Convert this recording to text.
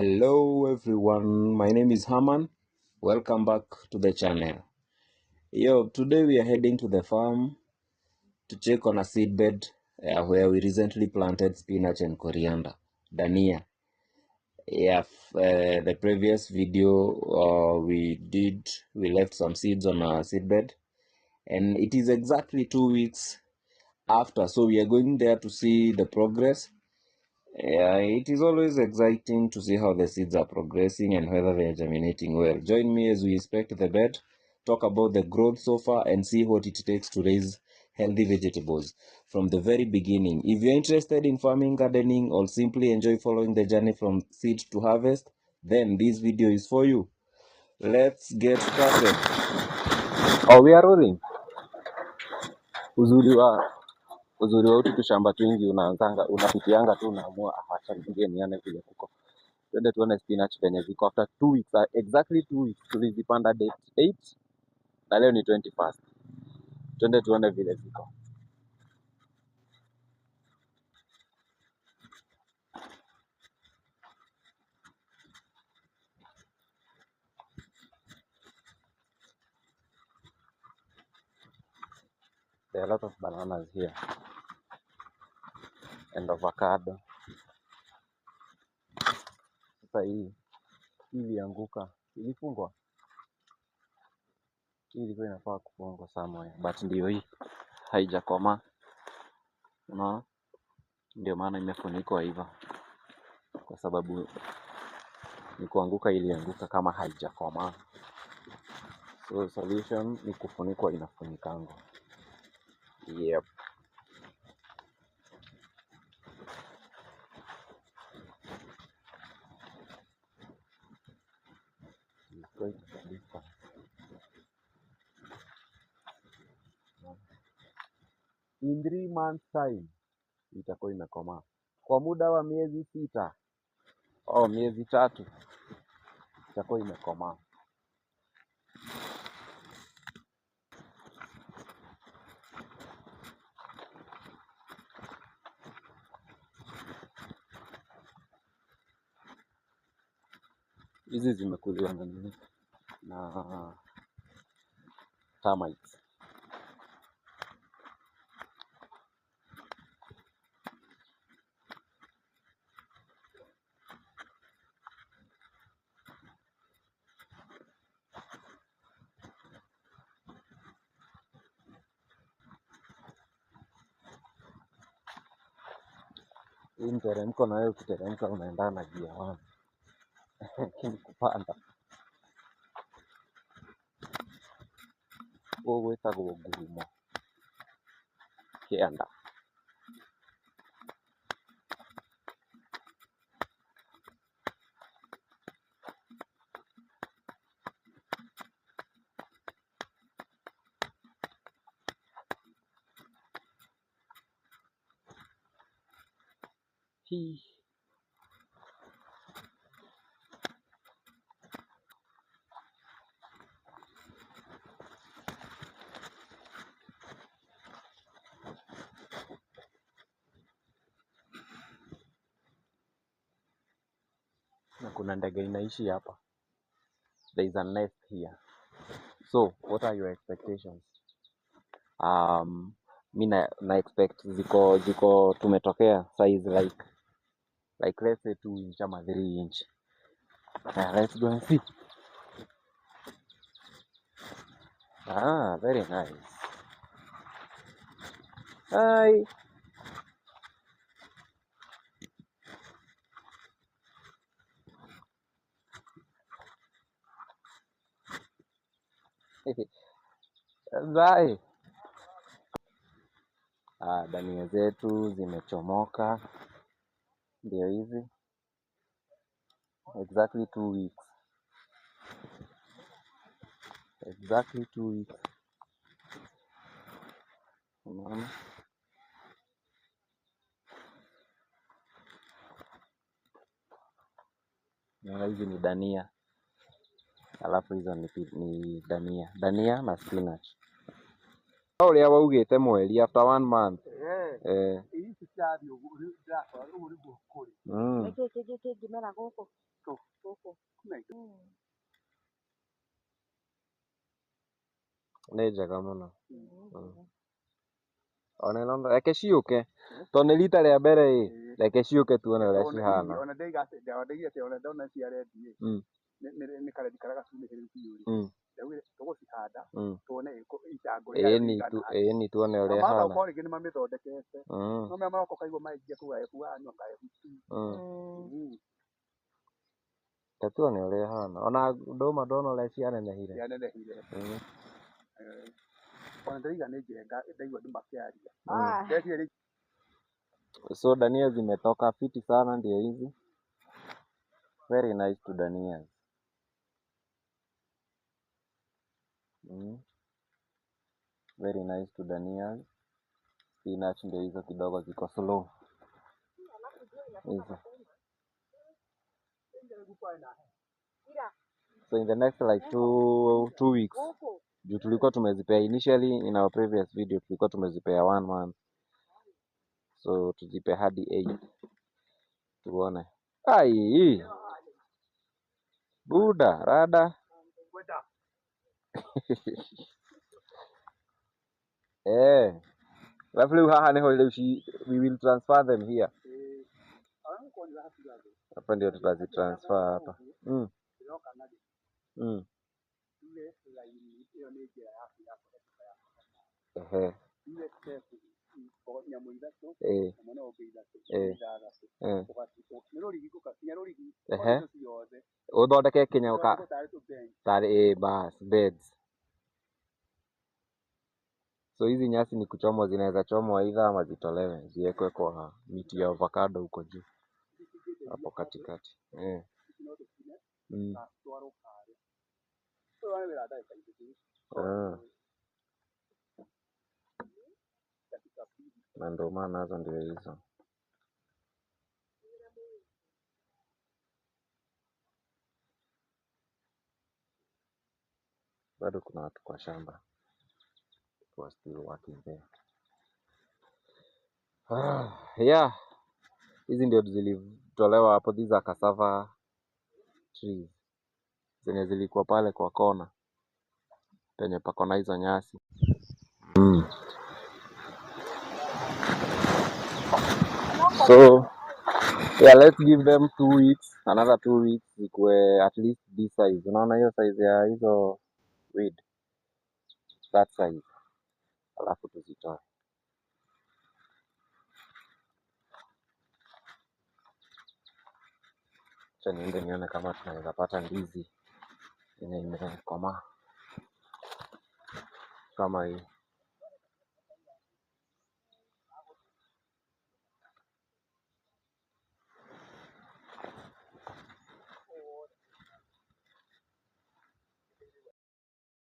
Hello everyone, my name is Herman. Welcome back to the channel. Today we are heading to the farm to check on a seedbed where we recently planted spinach and coriander, dania. The previous video we left some seeds on our seedbed, and it is exactly 2 weeks after, so we are going there to see the progress. It is always exciting to see how the seeds are progressing and whether they are germinating well. Join me as we inspect the bed, talk about the growth so far, and see what it takes to raise healthy vegetables from the very beginning. If you're interested in farming, gardening, or simply enjoy following the journey from seed to harvest, then this video is for you. Let's get started. Oh, we are rolling. Uzuri wa hutu tushamba twingi unapitianga tu unaamua acha niingie nione vile kuko. Twende tuone spinach venye ziko after 2 weeks, exactly 2 weeks tulizipanda date 8 na leo ni 21st. Twende tuone vile ziko. There are a lot of bananas here and avocado. Sasa hii ilianguka, ilifungwa. Hii ilikuwa inafaa kufungwa somewhere, but ndio hii haijakomaa. Unaona? Ndio maana imefunikwa hivyo, kwa sababu ni kuanguka, ilianguka kama haijakomaa. So solution ni kufunikwa, inafunikangwa. Yep. It's going to be fun. In 3 months time itakuwa imekomaa. Kwa muda wa miezi 6 au miezi 3 itakuwa imekomaa. Hizi zimekuliwa na nini? Na termites. Hii mteremko na wewe ukiteremka unaendana na gia 1. Lakini kupanda gwĩtagwo ngurumo kĩanda. Hii na kuna ndege inaishi hapa. There is a nest here. So what are your expectations? Mi na expect ziko tumetokea size like let's say 2 inch ama 3 inch. Let's go and see. Very nice. Hi. Bye. Dania zetu zimechomoka, ndio hizi. Exactly 2 weeks. Exactly 2 weeks. Unaona? Na hizi ni dania. Alafu hizo ni dania na spinach. Uria waugite mweri after 1 month. nĩ njega mũno. Ona ĩno reke ciũke tondũ nĩ rita rĩa mbere ĩ, reke ciũke tuone ũrĩa cihana. Ĩni tuone ũrĩa ĩhana. Reke tuone ũrĩa ĩhana. Ona ndũma ndona ũrĩa cianenehire. So dania zimetoka fiti sana, ndio hizi. Very nice to dania. Very nice to dania. Spinach ndio hizo kidogo ziko slow. Hizo. So in the next like two weeks, juu tulikuwa tumezipea initially in our previous video, tulikuwa tumezipea 1 month. So tuzipe hadi 8. Tuone. Ai. Buda, rada. Alafu leo haha niho leo we will transfer them here. Hapa ndio tutazitransfer hapa. Uthondeke kinyauka tarĩ bas beds. So hizi nyasi ni kuchomwa, zinaweza chomwa aidha ama zitolewe ziwekwe kwa miti ya avocado huko juu hapo katikati. Na ndio maana nazo ndio hizo. Bado kuna watu kwa shamba. Was still working there. Yeah. Hizi ndio zilitolewa hapo, these are cassava trees. Zenye zilikuwa pale kwa kona. Penye pako na hizo nyasi. So yeah, let's give them 2 weeks, another 2 weeks zikuwe at least this size. Unaona hiyo size ya hizo weed, that size, alafu tuzitoe. Acha niende nione kama tunaweza pata ndizi yenye imekomaa kama hii.